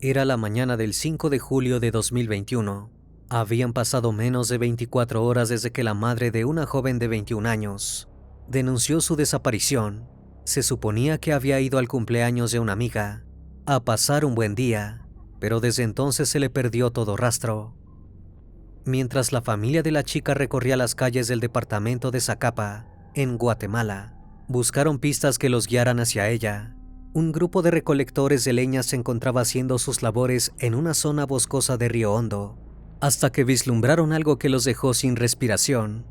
Era la mañana del 5 de julio de 2021. Habían pasado menos de 24 horas desde que la madre de una joven de 21 años denunció su desaparición. Se suponía que había ido al cumpleaños de una amiga a pasar un buen día, pero desde entonces se le perdió todo rastro. Mientras la familia de la chica recorría las calles del departamento de Zacapa, en Guatemala, buscaron pistas que los guiaran hacia ella. Un grupo de recolectores de leña se encontraba haciendo sus labores en una zona boscosa de Río Hondo, hasta que vislumbraron algo que los dejó sin respiración.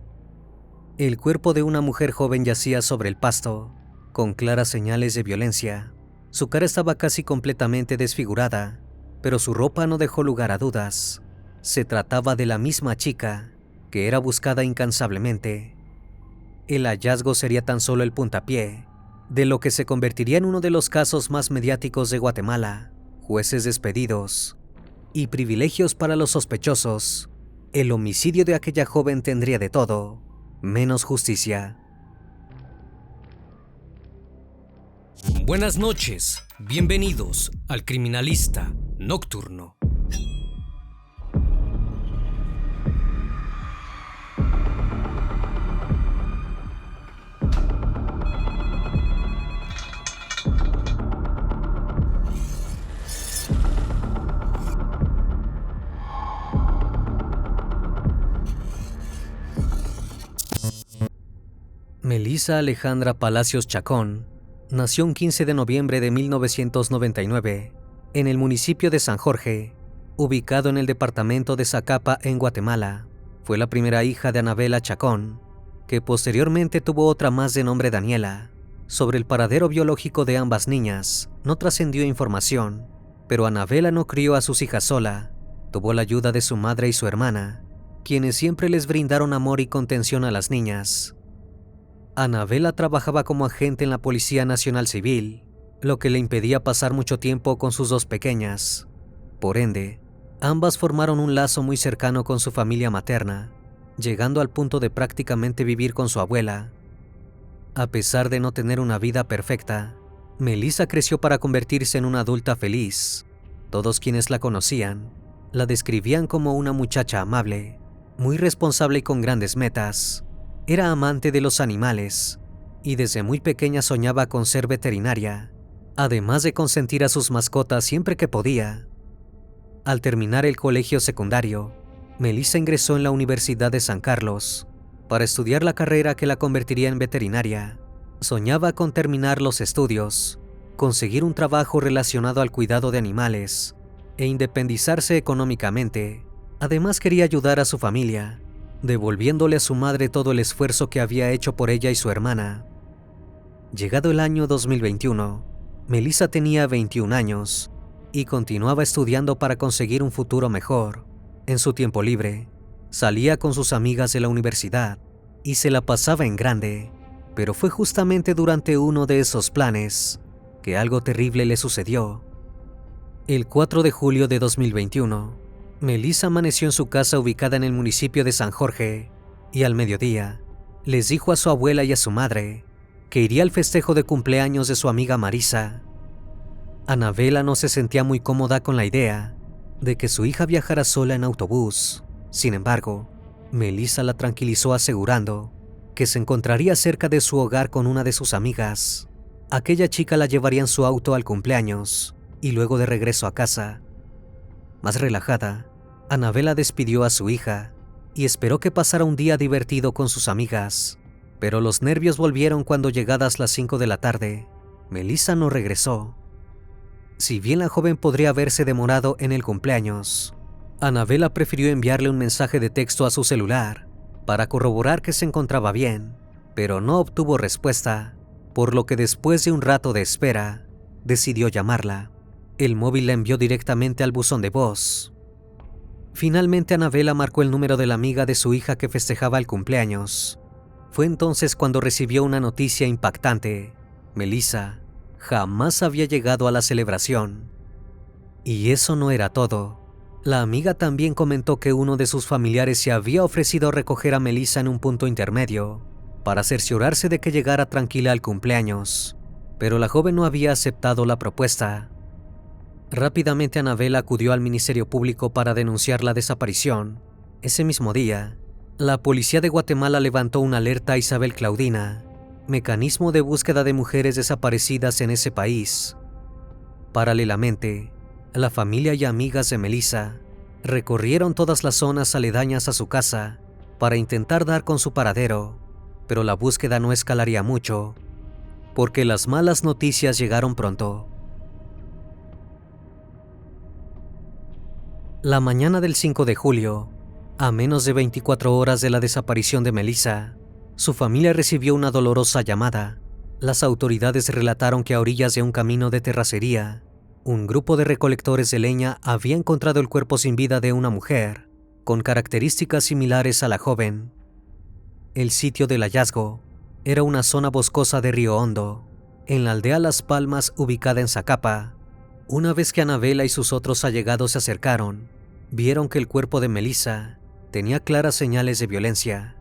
El cuerpo de una mujer joven yacía sobre el pasto, con claras señales de violencia. Su cara estaba casi completamente desfigurada, pero su ropa no dejó lugar a dudas. Se trataba de la misma chica, que era buscada incansablemente. El hallazgo sería tan solo el puntapié de lo que se convertiría en uno de los casos más mediáticos de Guatemala. Jueces despedidos y privilegios para los sospechosos. El homicidio de aquella joven tendría de todo, menos justicia. Buenas noches, bienvenidos al Criminalista Nocturno. Melissa Alejandra Palacios Chacón nació un 15 de noviembre de 1999 en el municipio de San Jorge, ubicado en el departamento de Zacapa, en Guatemala. Fue la primera hija de Anabela Chacón, que posteriormente tuvo otra más de nombre Daniela. Sobre el paradero biológico de ambas niñas no trascendió información, pero Anabela no crió a sus hijas sola. Tuvo la ayuda de su madre y su hermana, quienes siempre les brindaron amor y contención a las niñas. Anabela trabajaba como agente en la Policía Nacional Civil, lo que le impedía pasar mucho tiempo con sus dos pequeñas. Por ende, ambas formaron un lazo muy cercano con su familia materna, llegando al punto de prácticamente vivir con su abuela. A pesar de no tener una vida perfecta, Melissa creció para convertirse en una adulta feliz. Todos quienes la conocían la describían como una muchacha amable, muy responsable y con grandes metas. Era amante de los animales y desde muy pequeña soñaba con ser veterinaria, además de consentir a sus mascotas siempre que podía. Al terminar el colegio secundario, Melissa ingresó en la Universidad de San Carlos para estudiar la carrera que la convertiría en veterinaria. Soñaba con terminar los estudios, conseguir un trabajo relacionado al cuidado de animales e independizarse económicamente. Además quería ayudar a su familia, devolviéndole a su madre todo el esfuerzo que había hecho por ella y su hermana. Llegado el año 2021, Melissa tenía 21 años y continuaba estudiando para conseguir un futuro mejor. En su tiempo libre, salía con sus amigas de la universidad y se la pasaba en grande, pero fue justamente durante uno de esos planes que algo terrible le sucedió. El 4 de julio de 2021, Melissa amaneció en su casa ubicada en el municipio de San Jorge y al mediodía les dijo a su abuela y a su madre que iría al festejo de cumpleaños de su amiga Marisa. Anabela no se sentía muy cómoda con la idea de que su hija viajara sola en autobús. Sin embargo, Melissa la tranquilizó asegurando que se encontraría cerca de su hogar con una de sus amigas. Aquella chica la llevaría en su auto al cumpleaños y luego de regreso a casa. Más relajada, Anabela despidió a su hija y esperó que pasara un día divertido con sus amigas, pero los nervios volvieron cuando, llegadas las 5 de la tarde, Melissa no regresó. Si bien la joven podría haberse demorado en el cumpleaños, Anabela prefirió enviarle un mensaje de texto a su celular para corroborar que se encontraba bien, pero no obtuvo respuesta, por lo que después de un rato de espera, decidió llamarla. El móvil la envió directamente al buzón de voz. Finalmente Anabela marcó el número de la amiga de su hija que festejaba el cumpleaños. Fue entonces cuando recibió una noticia impactante. Melissa jamás había llegado a la celebración. Y eso no era todo. La amiga también comentó que uno de sus familiares se había ofrecido a recoger a Melissa en un punto intermedio para cerciorarse de que llegara tranquila al cumpleaños, pero la joven no había aceptado la propuesta. Rápidamente Annabel acudió al Ministerio Público para denunciar la desaparición. Ese mismo día, la policía de Guatemala levantó una alerta a Isabel Claudina, mecanismo de búsqueda de mujeres desaparecidas en ese país. Paralelamente, la familia y amigas de Melissa recorrieron todas las zonas aledañas a su casa para intentar dar con su paradero, pero la búsqueda no escalaría mucho, porque las malas noticias llegaron pronto. La mañana del 5 de julio, a menos de 24 horas de la desaparición de Melissa, su familia recibió una dolorosa llamada. Las autoridades relataron que a orillas de un camino de terracería, un grupo de recolectores de leña había encontrado el cuerpo sin vida de una mujer, con características similares a la joven. El sitio del hallazgo era una zona boscosa de Río Hondo, en la aldea Las Palmas ubicada en Zacapa. Una vez que Annabela y sus otros allegados se acercaron, vieron que el cuerpo de Melissa tenía claras señales de violencia.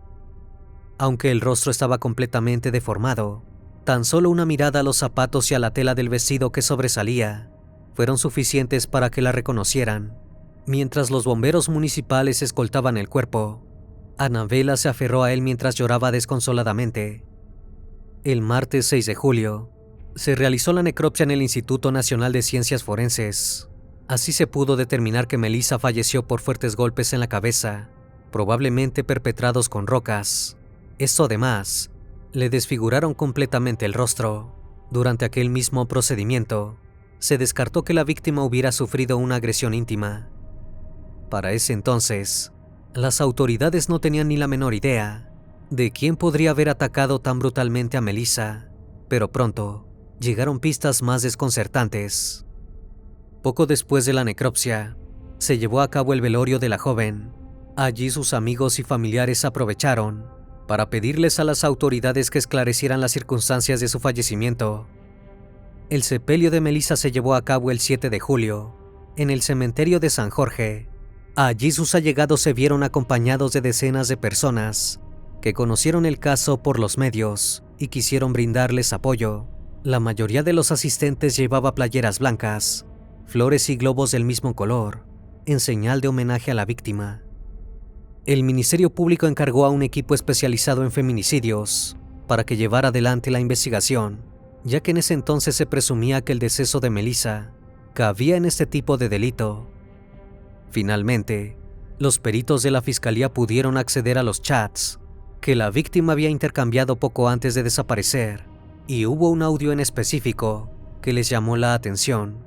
Aunque el rostro estaba completamente deformado, tan solo una mirada a los zapatos y a la tela del vestido que sobresalía fueron suficientes para que la reconocieran. Mientras los bomberos municipales escoltaban el cuerpo, Annabela se aferró a él mientras lloraba desconsoladamente. El martes 6 de julio, se realizó la necropsia en el Instituto Nacional de Ciencias Forenses. Así se pudo determinar que Melissa falleció por fuertes golpes en la cabeza, probablemente perpetrados con rocas. Esto además, le desfiguraron completamente el rostro. Durante aquel mismo procedimiento, se descartó que la víctima hubiera sufrido una agresión íntima. Para ese entonces, las autoridades no tenían ni la menor idea de quién podría haber atacado tan brutalmente a Melissa, pero pronto llegaron pistas más desconcertantes. Poco después de la necropsia, se llevó a cabo el velorio de la joven. Allí sus amigos y familiares aprovecharon para pedirles a las autoridades que esclarecieran las circunstancias de su fallecimiento. El sepelio de Melissa se llevó a cabo el 7 de julio, en el cementerio de San Jorge. Allí sus allegados se vieron acompañados de decenas de personas que conocieron el caso por los medios y quisieron brindarles apoyo. La mayoría de los asistentes llevaba playeras blancas, flores y globos del mismo color, en señal de homenaje a la víctima. El Ministerio Público encargó a un equipo especializado en feminicidios para que llevara adelante la investigación, ya que en ese entonces se presumía que el deceso de Melissa cabía en este tipo de delito. Finalmente, los peritos de la fiscalía pudieron acceder a los chats que la víctima había intercambiado poco antes de desaparecer, y hubo un audio en específico que les llamó la atención.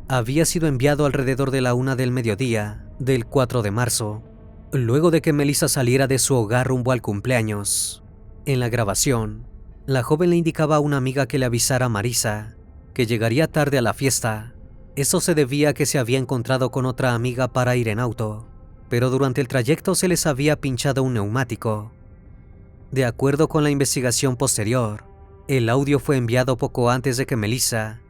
Había sido enviado alrededor de la 1 del mediodía del 4 de marzo, luego de que Melissa saliera de su hogar rumbo al cumpleaños. En la grabación, la joven le indicaba a una amiga que le avisara a Marisa que llegaría tarde a la fiesta. Eso se debía a que se había encontrado con otra amiga para ir en auto, pero durante el trayecto se les había pinchado un neumático. De acuerdo con la investigación posterior, el audio fue enviado poco antes de que Melissa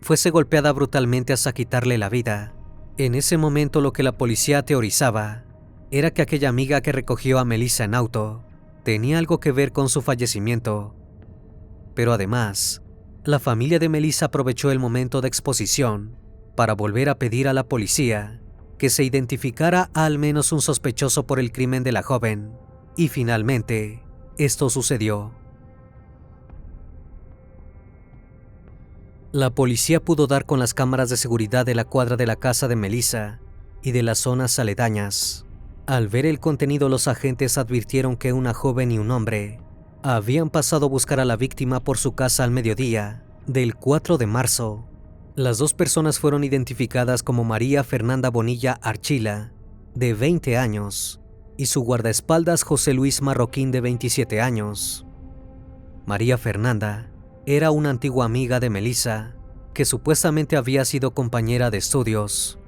fuese golpeada brutalmente hasta quitarle la vida. En ese momento lo que la policía teorizaba era que aquella amiga que recogió a Melissa en auto tenía algo que ver con su fallecimiento. Pero además, la familia de Melissa aprovechó el momento de exposición para volver a pedir a la policía que se identificara a al menos un sospechoso por el crimen de la joven. Y finalmente, esto sucedió. La policía pudo dar con las cámaras de seguridad de la cuadra de la casa de Melissa y de las zonas aledañas. Al ver el contenido, los agentes advirtieron que una joven y un hombre habían pasado a buscar a la víctima por su casa al mediodía del 4 de marzo. Las dos personas fueron identificadas como María Fernanda Bonilla Archila, de 20 años, y su guardaespaldas José Luis Marroquín, de 27 años. María Fernanda era una antigua amiga de Melissa, que supuestamente había sido compañera de estudios.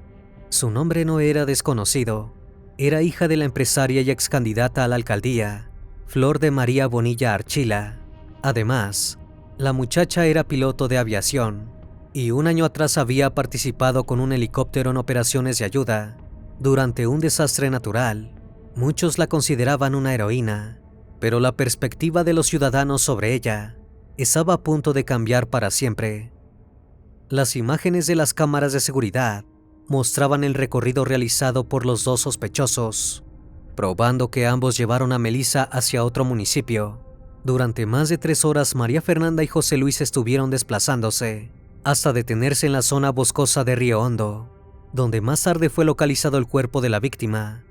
Su nombre no era desconocido. Era hija de la empresaria y ex candidata a la alcaldía, Flor de María Bonilla Archila. Además, la muchacha era piloto de aviación y un año atrás había participado con un helicóptero en operaciones de ayuda durante un desastre natural. Muchos la consideraban una heroína, pero la perspectiva de los ciudadanos sobre ella estaba a punto de cambiar para siempre. Las imágenes de las cámaras de seguridad mostraban el recorrido realizado por los dos sospechosos, probando que ambos llevaron a Melissa hacia otro municipio. Durante más de 3 horas, María Fernanda y José Luis estuvieron desplazándose hasta detenerse en la zona boscosa de Río Hondo, donde más tarde fue localizado el cuerpo de la víctima.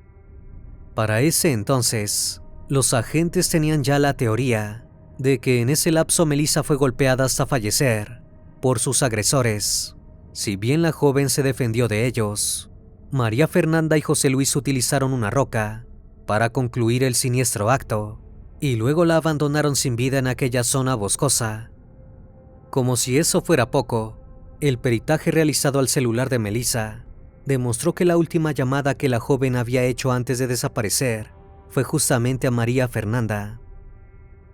Para ese entonces, los agentes tenían ya la teoría de que en ese lapso Melissa fue golpeada hasta fallecer por sus agresores. Si bien la joven se defendió de ellos, María Fernanda y José Luis utilizaron una roca para concluir el siniestro acto y luego la abandonaron sin vida en aquella zona boscosa. Como si eso fuera poco, el peritaje realizado al celular de Melissa demostró que la última llamada que la joven había hecho antes de desaparecer fue justamente a María Fernanda.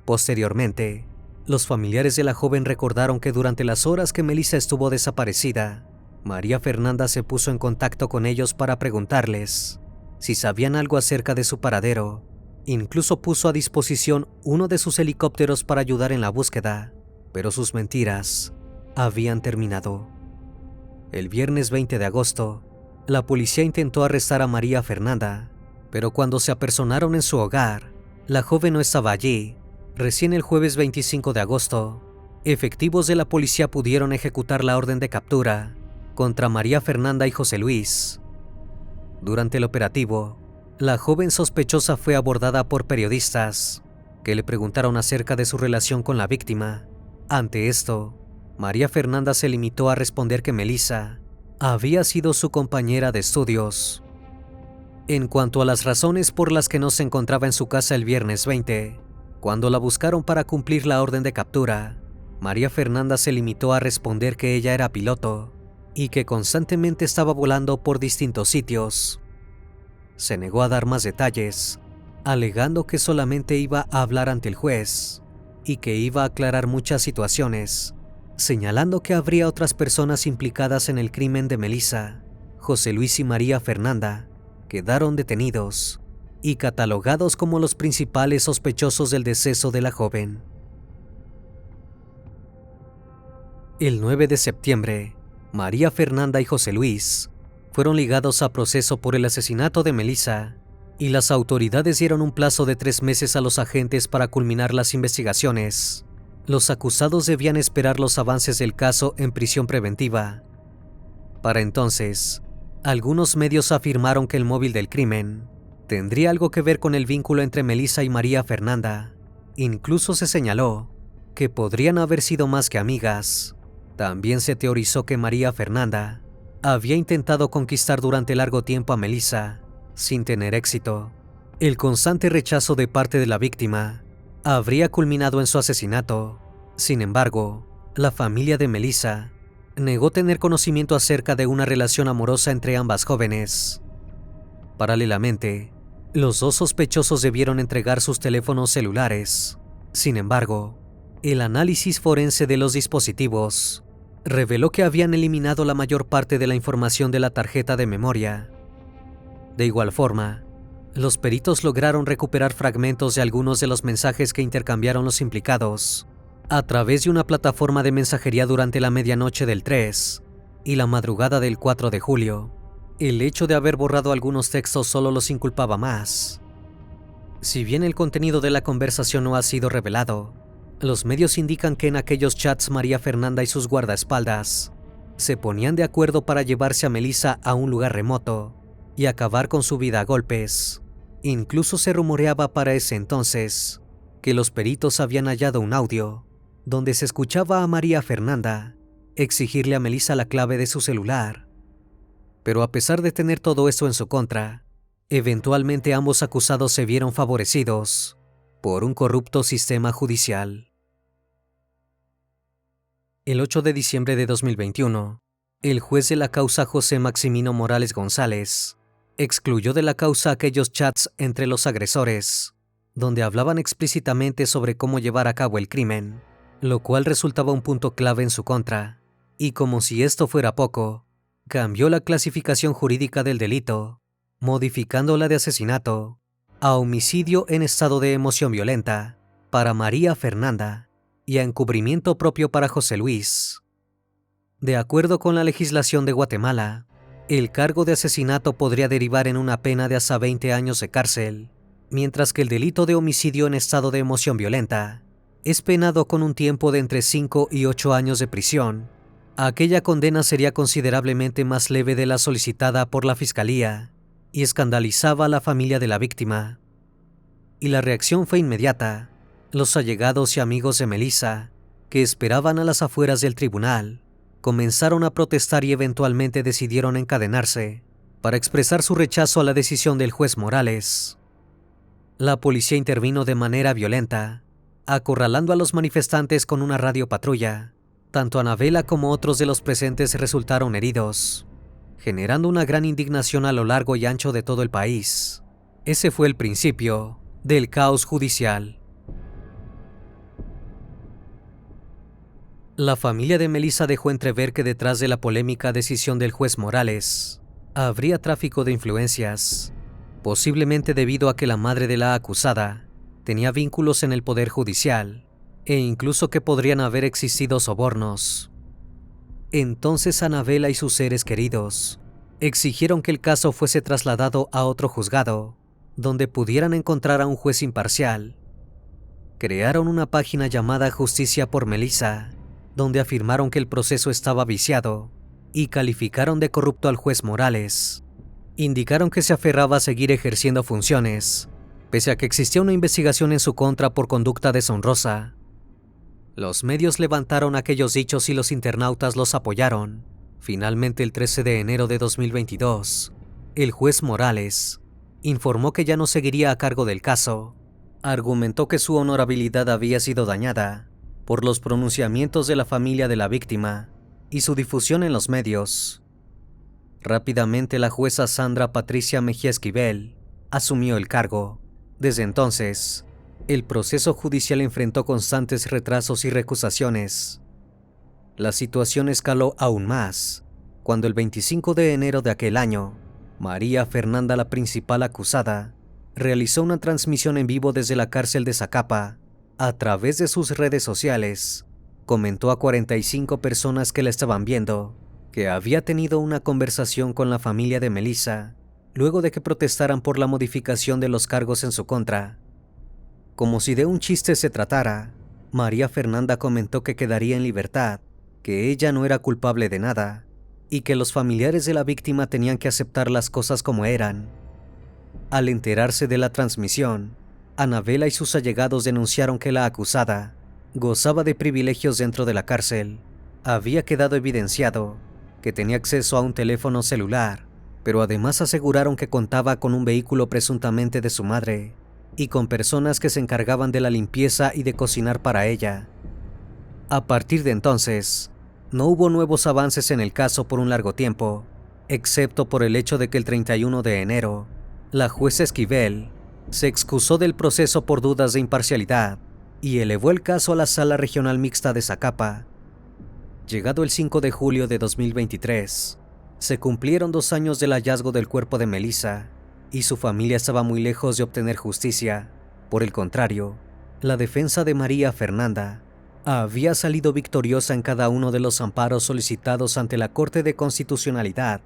Posteriormente, los familiares de la joven recordaron que durante las horas que Melissa estuvo desaparecida, María Fernanda se puso en contacto con ellos para preguntarles si sabían algo acerca de su paradero. Incluso puso a disposición uno de sus helicópteros para ayudar en la búsqueda, pero sus mentiras habían terminado. El viernes 20 de agosto, la policía intentó arrestar a María Fernanda, pero cuando se apersonaron en su hogar, la joven no estaba allí. Recién el jueves 25 de agosto, efectivos de la policía pudieron ejecutar la orden de captura contra María Fernanda y José Luis. Durante el operativo, la joven sospechosa fue abordada por periodistas que le preguntaron acerca de su relación con la víctima. Ante esto, María Fernanda se limitó a responder que Melissa había sido su compañera de estudios. En cuanto a las razones por las que no se encontraba en su casa el viernes 20, cuando la buscaron para cumplir la orden de captura, María Fernanda se limitó a responder que ella era piloto y que constantemente estaba volando por distintos sitios. Se negó a dar más detalles, alegando que solamente iba a hablar ante el juez y que iba a aclarar muchas situaciones, señalando que habría otras personas implicadas en el crimen de Melissa. José Luis y María Fernanda quedaron detenidos y catalogados como los principales sospechosos del deceso de la joven. El 9 de septiembre, María Fernanda y José Luis fueron ligados a proceso por el asesinato de Melissa, y las autoridades dieron un plazo de 3 meses a los agentes para culminar las investigaciones. Los acusados debían esperar los avances del caso en prisión preventiva. Para entonces, algunos medios afirmaron que el móvil del crimen tendría algo que ver con el vínculo entre Melissa y María Fernanda. Incluso se señaló que podrían haber sido más que amigas. También se teorizó que María Fernanda había intentado conquistar durante largo tiempo a Melissa, sin tener éxito. El constante rechazo de parte de la víctima habría culminado en su asesinato. Sin embargo, la familia de Melissa negó tener conocimiento acerca de una relación amorosa entre ambas jóvenes. Paralelamente, los dos sospechosos debieron entregar sus teléfonos celulares. Sin embargo, el análisis forense de los dispositivos reveló que habían eliminado la mayor parte de la información de la tarjeta de memoria. De igual forma, los peritos lograron recuperar fragmentos de algunos de los mensajes que intercambiaron los implicados a través de una plataforma de mensajería durante la medianoche del 3 y la madrugada del 4 de julio. El hecho de haber borrado algunos textos solo los inculpaba más. Si bien el contenido de la conversación no ha sido revelado, los medios indican que en aquellos chats María Fernanda y sus guardaespaldas se ponían de acuerdo para llevarse a Melissa a un lugar remoto y acabar con su vida a golpes. Incluso se rumoreaba para ese entonces que los peritos habían hallado un audio donde se escuchaba a María Fernanda exigirle a Melissa la clave de su celular. Pero a pesar de tener todo esto en su contra, eventualmente ambos acusados se vieron favorecidos por un corrupto sistema judicial. El 8 de diciembre de 2021, el juez de la causa José Maximino Morales González excluyó de la causa aquellos chats entre los agresores, donde hablaban explícitamente sobre cómo llevar a cabo el crimen, lo cual resultaba un punto clave en su contra, y como si esto fuera poco, cambió la clasificación jurídica del delito, modificándola de asesinato a homicidio en estado de emoción violenta para María Fernanda y a encubrimiento propio para José Luis. De acuerdo con la legislación de Guatemala, el cargo de asesinato podría derivar en una pena de hasta 20 años de cárcel, mientras que el delito de homicidio en estado de emoción violenta es penado con un tiempo de entre 5 y 8 años de prisión. Aquella condena sería considerablemente más leve de la solicitada por la Fiscalía y escandalizaba a la familia de la víctima. Y la reacción fue inmediata. Los allegados y amigos de Melissa, que esperaban a las afueras del tribunal, comenzaron a protestar y eventualmente decidieron encadenarse para expresar su rechazo a la decisión del juez Morales. La policía intervino de manera violenta, acorralando a los manifestantes con una radiopatrulla. Tanto Anabela como otros de los presentes resultaron heridos, generando una gran indignación a lo largo y ancho de todo el país. Ese fue el principio del caos judicial. La familia de Melissa dejó entrever que detrás de la polémica decisión del juez Morales habría tráfico de influencias, posiblemente debido a que la madre de la acusada tenía vínculos en el poder judicial e incluso que podrían haber existido sobornos. Entonces Anabela y sus seres queridos exigieron que el caso fuese trasladado a otro juzgado, donde pudieran encontrar a un juez imparcial. Crearon una página llamada Justicia por Melissa, donde afirmaron que el proceso estaba viciado y calificaron de corrupto al juez Morales. Indicaron que se aferraba a seguir ejerciendo funciones, pese a que existía una investigación en su contra por conducta deshonrosa. Los medios levantaron aquellos dichos y los internautas los apoyaron. Finalmente, el 13 de enero de 2022, el juez Morales informó que ya no seguiría a cargo del caso. Argumentó que su honorabilidad había sido dañada por los pronunciamientos de la familia de la víctima y su difusión en los medios. Rápidamente, la jueza Sandra Patricia Mejía Esquivel asumió el cargo. Desde entonces, el proceso judicial enfrentó constantes retrasos y recusaciones. La situación escaló aún más cuando el 25 de enero de aquel año, María Fernanda, la principal acusada, realizó una transmisión en vivo desde la cárcel de Zacapa. A través de sus redes sociales, comentó a 45 personas que la estaban viendo que había tenido una conversación con la familia de Melissa luego de que protestaran por la modificación de los cargos en su contra. Como si de un chiste se tratara, María Fernanda comentó que quedaría en libertad, que ella no era culpable de nada y que los familiares de la víctima tenían que aceptar las cosas como eran. Al enterarse de la transmisión, Anabela y sus allegados denunciaron que la acusada gozaba de privilegios dentro de la cárcel. Había quedado evidenciado que tenía acceso a un teléfono celular, pero además aseguraron que contaba con un vehículo presuntamente de su madre y con personas que se encargaban de la limpieza y de cocinar para ella. A partir de entonces, no hubo nuevos avances en el caso por un largo tiempo, excepto por el hecho de que el 31 de enero, la jueza Esquivel se excusó del proceso por dudas de imparcialidad y elevó el caso a la Sala Regional Mixta de Zacapa. Llegado el 5 de julio de 2023, se cumplieron 2 años del hallazgo del cuerpo de Melissa y su familia estaba muy lejos de obtener justicia. Por el contrario, la defensa de María Fernanda había salido victoriosa en cada uno de los amparos solicitados ante la Corte de Constitucionalidad.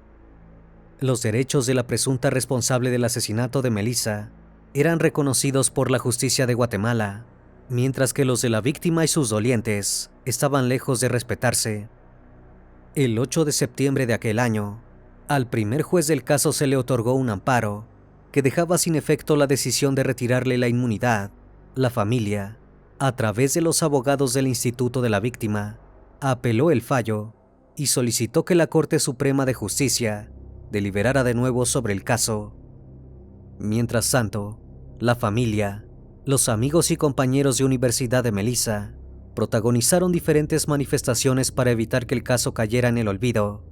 Los derechos de la presunta responsable del asesinato de Melissa eran reconocidos por la justicia de Guatemala, mientras que los de la víctima y sus dolientes estaban lejos de respetarse. El 8 de septiembre de aquel año, al primer juez del caso se le otorgó un amparo que dejaba sin efecto la decisión de retirarle la inmunidad. La familia, a través de los abogados del Instituto de la Víctima, apeló el fallo y solicitó que la Corte Suprema de Justicia deliberara de nuevo sobre el caso. Mientras tanto, la familia, los amigos y compañeros de universidad de Melissa protagonizaron diferentes manifestaciones para evitar que el caso cayera en el olvido.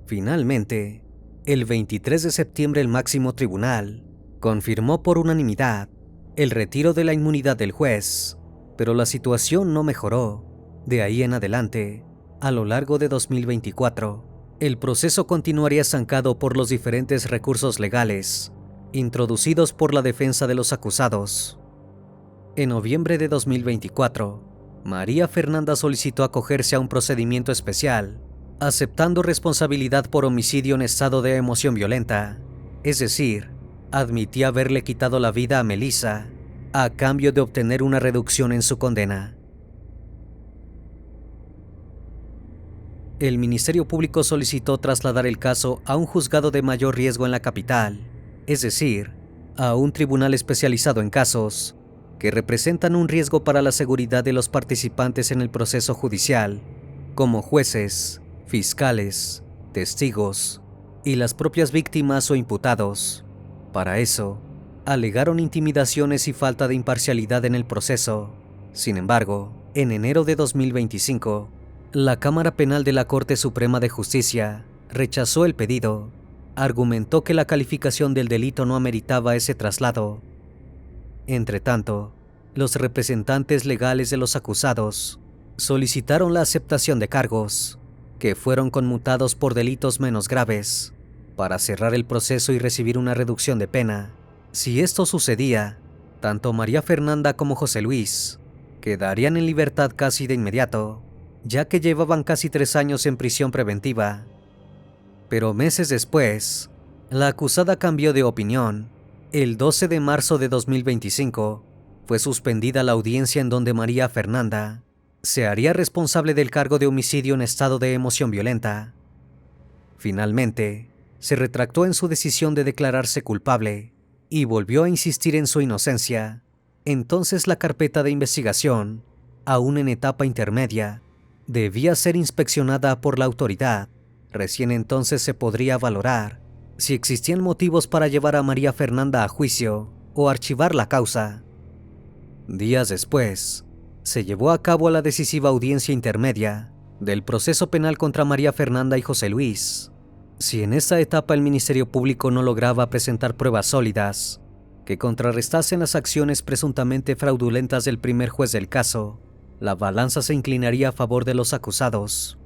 Finalmente, el 23 de septiembre el máximo tribunal confirmó por unanimidad el retiro de la inmunidad del juez, pero la situación no mejoró. De ahí en adelante, a lo largo de 2024, el proceso continuaría estancado por los diferentes recursos legales introducidos por la defensa de los acusados. En noviembre de 2024, María Fernanda solicitó acogerse a un procedimiento especial aceptando responsabilidad por homicidio en estado de emoción violenta, es decir, admitía haberle quitado la vida a Melissa a cambio de obtener una reducción en su condena. El Ministerio Público solicitó trasladar el caso a un juzgado de mayor riesgo en la capital, es decir, a un tribunal especializado en casos que representan un riesgo para la seguridad de los participantes en el proceso judicial, como jueces, fiscales, testigos y las propias víctimas o imputados. Para eso, alegaron intimidaciones y falta de imparcialidad en el proceso. Sin embargo, en enero de 2025, la Cámara Penal de la Corte Suprema de Justicia rechazó el pedido. Argumentó que la calificación del delito no ameritaba ese traslado. Entretanto, los representantes legales de los acusados solicitaron la aceptación de cargos, que fueron conmutados por delitos menos graves, para cerrar el proceso y recibir una reducción de pena. Si esto sucedía, tanto María Fernanda como José Luis quedarían en libertad casi de inmediato, ya que llevaban casi 3 años en prisión preventiva. Pero meses después, la acusada cambió de opinión. El 12 de marzo de 2025, fue suspendida la audiencia en donde María Fernanda se haría responsable del cargo de homicidio en estado de emoción violenta. Finalmente, se retractó en su decisión de declararse culpable y volvió a insistir en su inocencia. Entonces la carpeta de investigación, aún en etapa intermedia, debía ser inspeccionada por la autoridad. Recién entonces se podría valorar si existían motivos para llevar a María Fernanda a juicio o archivar la causa. Días después, se llevó a cabo la decisiva audiencia intermedia del proceso penal contra María Fernanda y José Luis. Si en esta etapa el Ministerio Público no lograba presentar pruebas sólidas que contrarrestasen las acciones presuntamente fraudulentas del primer juez del caso, la balanza se inclinaría a favor de los acusados.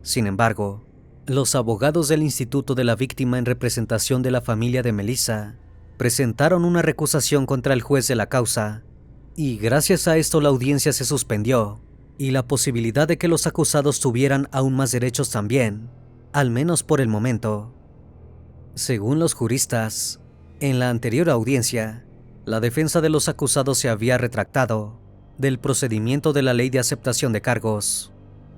Sin embargo, los abogados del Instituto de la Víctima en representación de la familia de Melissa presentaron una recusación contra el juez de la causa, y gracias a esto la audiencia se suspendió, y la posibilidad de que los acusados tuvieran aún más derechos también, al menos por el momento. Según los juristas, en la anterior audiencia, la defensa de los acusados se había retractado del procedimiento de la ley de aceptación de cargos.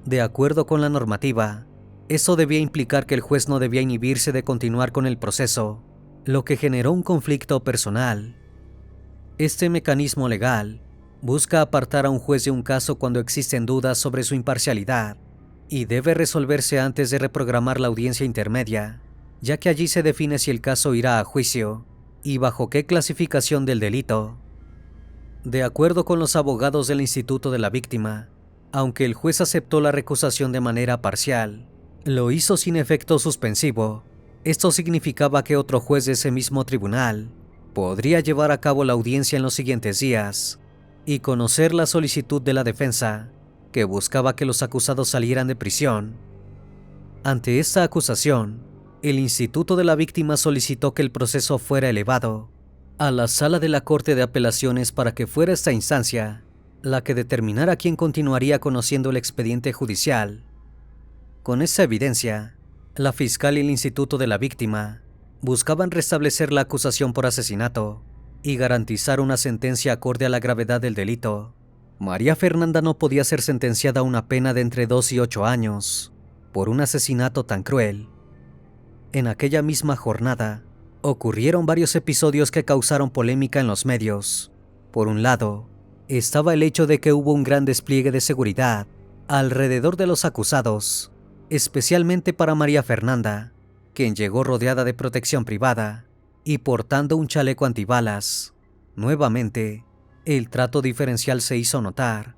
De acuerdo con la normativa, eso debía implicar que el juez no debía inhibirse de continuar con el proceso, lo que generó un conflicto personal. Este mecanismo legal busca apartar a un juez de un caso cuando existen dudas sobre su imparcialidad y debe resolverse antes de reprogramar la audiencia intermedia, ya que allí se define si el caso irá a juicio y bajo qué clasificación del delito. De acuerdo con los abogados del Instituto de la Víctima, aunque el juez aceptó la recusación de manera parcial, lo hizo sin efecto suspensivo. Esto significaba que otro juez de ese mismo tribunal podría llevar a cabo la audiencia en los siguientes días y conocer la solicitud de la defensa, que buscaba que los acusados salieran de prisión. Ante esta acusación, el Instituto de la Víctima solicitó que el proceso fuera elevado a la Sala de la Corte de Apelaciones para que fuera esta instancia la que determinara quién continuaría conociendo el expediente judicial. Con esa evidencia, la fiscal y el Instituto de la Víctima buscaban restablecer la acusación por asesinato y garantizar una sentencia acorde a la gravedad del delito. María Fernanda no podía ser sentenciada a una pena de entre 2 y 8 años por un asesinato tan cruel. En aquella misma jornada, ocurrieron varios episodios que causaron polémica en los medios. Por un lado, estaba el hecho de que hubo un gran despliegue de seguridad alrededor de los acusados, especialmente para María Fernanda, quien llegó rodeada de protección privada y portando un chaleco antibalas. Nuevamente, el trato diferencial se hizo notar.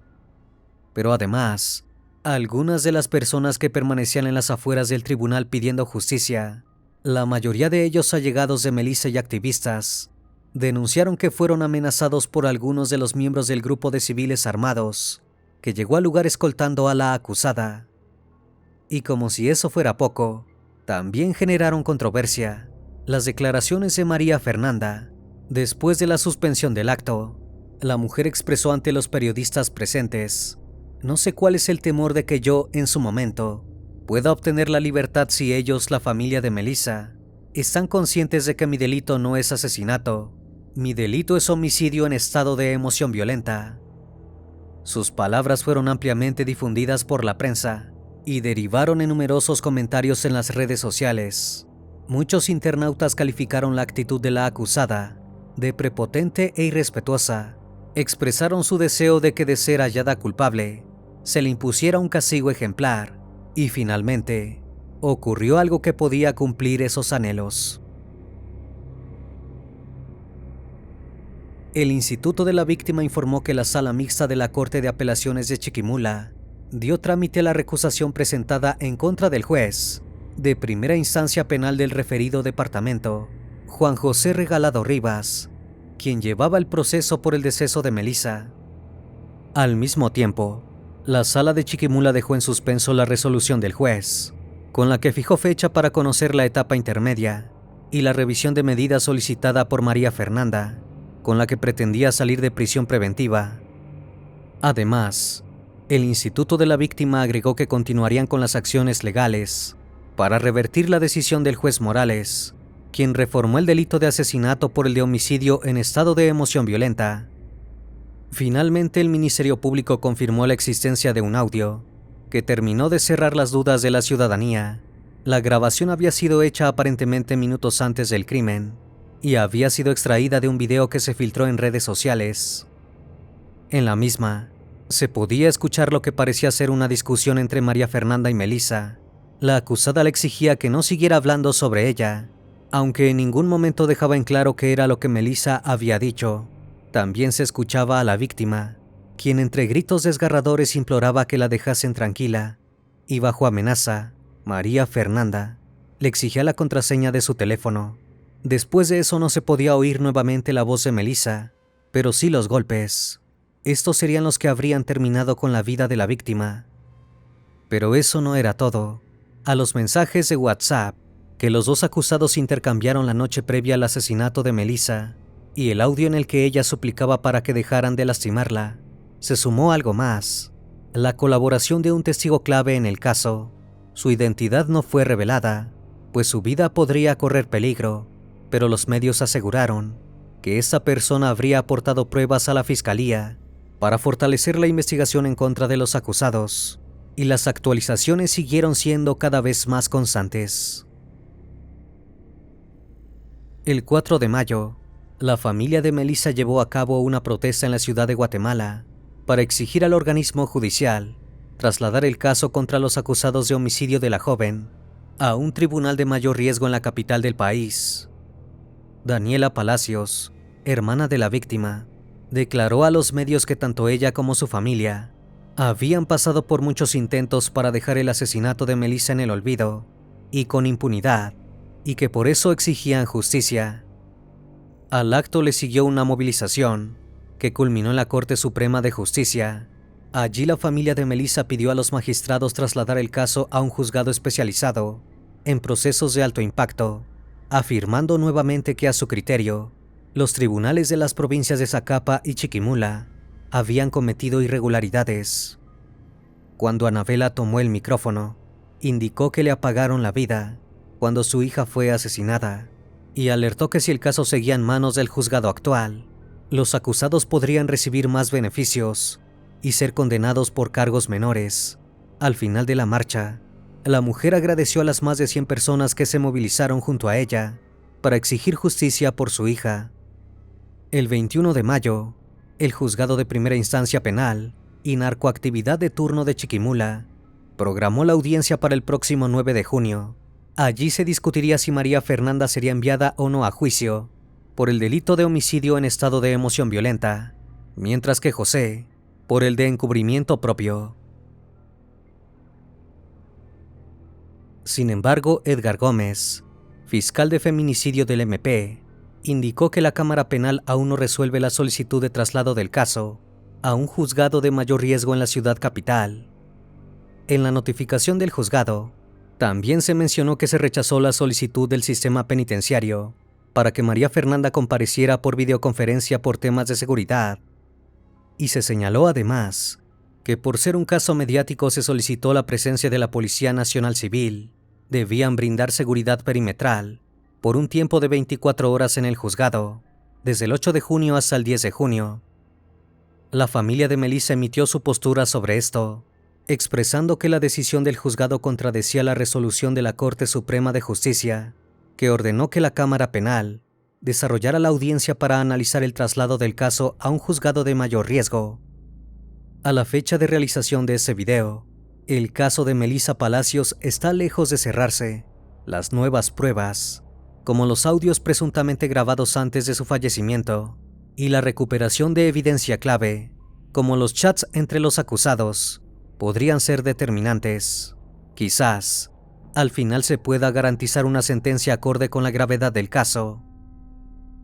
Pero además, algunas de las personas que permanecían en las afueras del tribunal pidiendo justicia, la mayoría de ellos allegados de Melissa y activistas, denunciaron que fueron amenazados por algunos de los miembros del grupo de civiles armados que llegó al lugar escoltando a la acusada. Y como si eso fuera poco, también generaron controversia las declaraciones de María Fernanda. Después de la suspensión del acto, la mujer expresó ante los periodistas presentes: "No sé cuál es el temor de que yo, en su momento, pueda obtener la libertad si ellos, la familia de Melissa, están conscientes de que mi delito no es asesinato. Mi delito es homicidio en estado de emoción violenta. Sus palabras fueron ampliamente difundidas por la prensa y derivaron en numerosos comentarios en las redes sociales. Muchos internautas calificaron la actitud de la acusada de prepotente e irrespetuosa. Expresaron su deseo de que, de ser hallada culpable, se le impusiera un castigo ejemplar, y finalmente ocurrió algo que podía cumplir esos anhelos. El Instituto de la Víctima informó que la Sala Mixta de la Corte de Apelaciones de Chiquimula dio trámite a la recusación presentada en contra del juez de primera instancia penal del referido departamento, Juan José Regalado Rivas, quien llevaba el proceso por el deceso de Melissa. Al mismo tiempo, la Sala de Chiquimula dejó en suspenso la resolución del juez, con la que fijó fecha para conocer la etapa intermedia y la revisión de medidas solicitada por María Fernanda, con la que pretendía salir de prisión preventiva. Además, el Instituto de la Víctima agregó que continuarían con las acciones legales para revertir la decisión del juez Morales, quien reformó el delito de asesinato por el de homicidio en estado de emoción violenta. Finalmente, el Ministerio Público confirmó la existencia de un audio que terminó de cerrar las dudas de la ciudadanía. La grabación había sido hecha aparentemente minutos antes del crimen y había sido extraída de un video que se filtró en redes sociales. En la misma, se podía escuchar lo que parecía ser una discusión entre María Fernanda y Melissa. La acusada le exigía que no siguiera hablando sobre ella, aunque en ningún momento dejaba en claro qué era lo que Melissa había dicho. También se escuchaba a la víctima, quien entre gritos desgarradores imploraba que la dejasen tranquila, y bajo amenaza, María Fernanda le exigía la contraseña de su teléfono. Después de eso no se podía oír nuevamente la voz de Melissa, pero sí los golpes. Estos serían los que habrían terminado con la vida de la víctima. Pero eso no era todo. A los mensajes de WhatsApp que los dos acusados intercambiaron la noche previa al asesinato de Melissa y el audio en el que ella suplicaba para que dejaran de lastimarla, se sumó algo más: la colaboración de un testigo clave en el caso. Su identidad no fue revelada, pues su vida podría correr peligro, pero los medios aseguraron que esta persona habría aportado pruebas a la fiscalía para fortalecer la investigación en contra de los acusados, y las actualizaciones siguieron siendo cada vez más constantes. El 4 de mayo, la familia de Melissa llevó a cabo una protesta en la ciudad de Guatemala para exigir al organismo judicial trasladar el caso contra los acusados de homicidio de la joven a un tribunal de mayor riesgo en la capital del país. Daniela Palacios, hermana de la víctima, declaró a los medios que tanto ella como su familia habían pasado por muchos intentos para dejar el asesinato de Melissa en el olvido y con impunidad, y que por eso exigían justicia. Al acto le siguió una movilización que culminó en la Corte Suprema de Justicia. Allí la familia de Melissa pidió a los magistrados trasladar el caso a un juzgado especializado en procesos de alto impacto, afirmando nuevamente que a su criterio, los tribunales de las provincias de Zacapa y Chiquimula habían cometido irregularidades. Cuando Anabela tomó el micrófono, indicó que le apagaron la vida cuando su hija fue asesinada, y alertó que si el caso seguía en manos del juzgado actual, los acusados podrían recibir más beneficios y ser condenados por cargos menores. Al final de la marcha, la mujer agradeció a las más de 100 personas que se movilizaron junto a ella para exigir justicia por su hija. El 21 de mayo, el Juzgado de Primera Instancia Penal y Narcoactividad de turno de Chiquimula programó la audiencia para el próximo 9 de junio. Allí se discutiría si María Fernanda sería enviada o no a juicio por el delito de homicidio en estado de emoción violenta, mientras que José por el de encubrimiento propio. Sin embargo, Edgar Gómez, fiscal de feminicidio del MP, indicó que la Cámara Penal aún no resuelve la solicitud de traslado del caso a un juzgado de mayor riesgo en la ciudad capital. En la notificación del juzgado, también se mencionó que se rechazó la solicitud del sistema penitenciario para que María Fernanda compareciera por videoconferencia por temas de seguridad, y se señaló además que por ser un caso mediático se solicitó la presencia de la Policía Nacional Civil, debían brindar seguridad perimetral por un tiempo de 24 horas en el juzgado, desde el 8 de junio hasta el 10 de junio. La familia de Melissa emitió su postura sobre esto, expresando que la decisión del juzgado contradecía la resolución de la Corte Suprema de Justicia, que ordenó que la Cámara Penal desarrollara la audiencia para analizar el traslado del caso a un juzgado de mayor riesgo. A la fecha de realización de ese video, el caso de Melissa Palacios está lejos de cerrarse. Las nuevas pruebas, como los audios presuntamente grabados antes de su fallecimiento, y la recuperación de evidencia clave, como los chats entre los acusados, podrían ser determinantes. Quizás, al final se pueda garantizar una sentencia acorde con la gravedad del caso.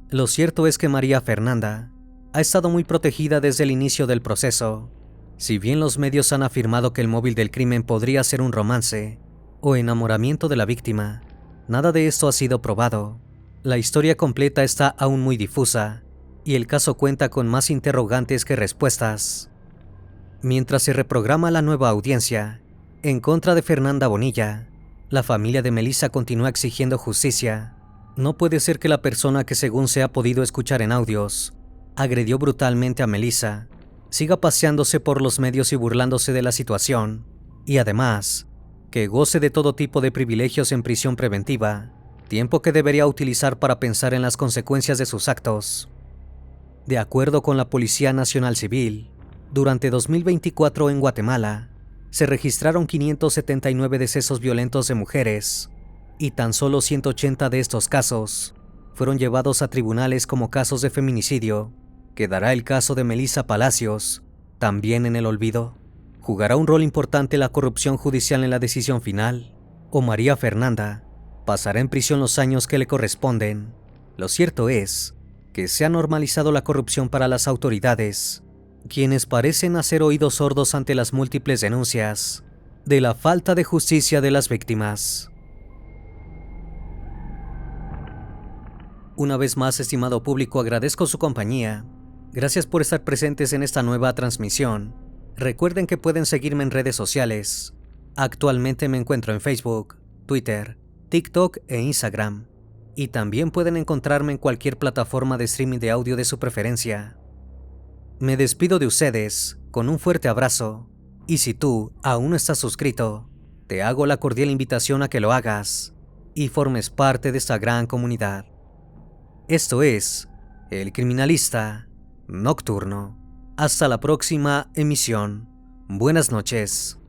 Lo cierto es que María Fernanda ha estado muy protegida desde el inicio del proceso. Si bien los medios han afirmado que el móvil del crimen podría ser un romance o enamoramiento de la víctima, nada de esto ha sido probado. La historia completa está aún muy difusa y el caso cuenta con más interrogantes que respuestas. Mientras se reprograma la nueva audiencia en contra de Fernanda Bonilla, la familia de Melissa continúa exigiendo justicia. No puede ser que la persona que, según se ha podido escuchar en audios, agredió brutalmente a Melissa, siga paseándose por los medios y burlándose de la situación, y además, que goce de todo tipo de privilegios en prisión preventiva, tiempo que debería utilizar para pensar en las consecuencias de sus actos. De acuerdo con la Policía Nacional Civil, durante 2024 en Guatemala, se registraron 579 decesos violentos de mujeres, y tan solo 180 de estos casos fueron llevados a tribunales como casos de feminicidio. ¿Quedará el caso de Melissa Palacios también en el olvido? ¿Jugará un rol importante la corrupción judicial en la decisión final? ¿O María Fernanda pasará en prisión los años que le corresponden? Lo cierto es que se ha normalizado la corrupción para las autoridades, quienes parecen hacer oídos sordos ante las múltiples denuncias de la falta de justicia de las víctimas. Una vez más, estimado público, agradezco su compañía. Gracias por estar presentes en esta nueva transmisión. Recuerden que pueden seguirme en redes sociales. Actualmente me encuentro en Facebook, Twitter, TikTok e Instagram. Y también pueden encontrarme en cualquier plataforma de streaming de audio de su preferencia. Me despido de ustedes con un fuerte abrazo. Y si tú aún no estás suscrito, te hago la cordial invitación a que lo hagas y formes parte de esta gran comunidad. Esto es El Criminalista Nocturno. Hasta la próxima emisión. Buenas noches.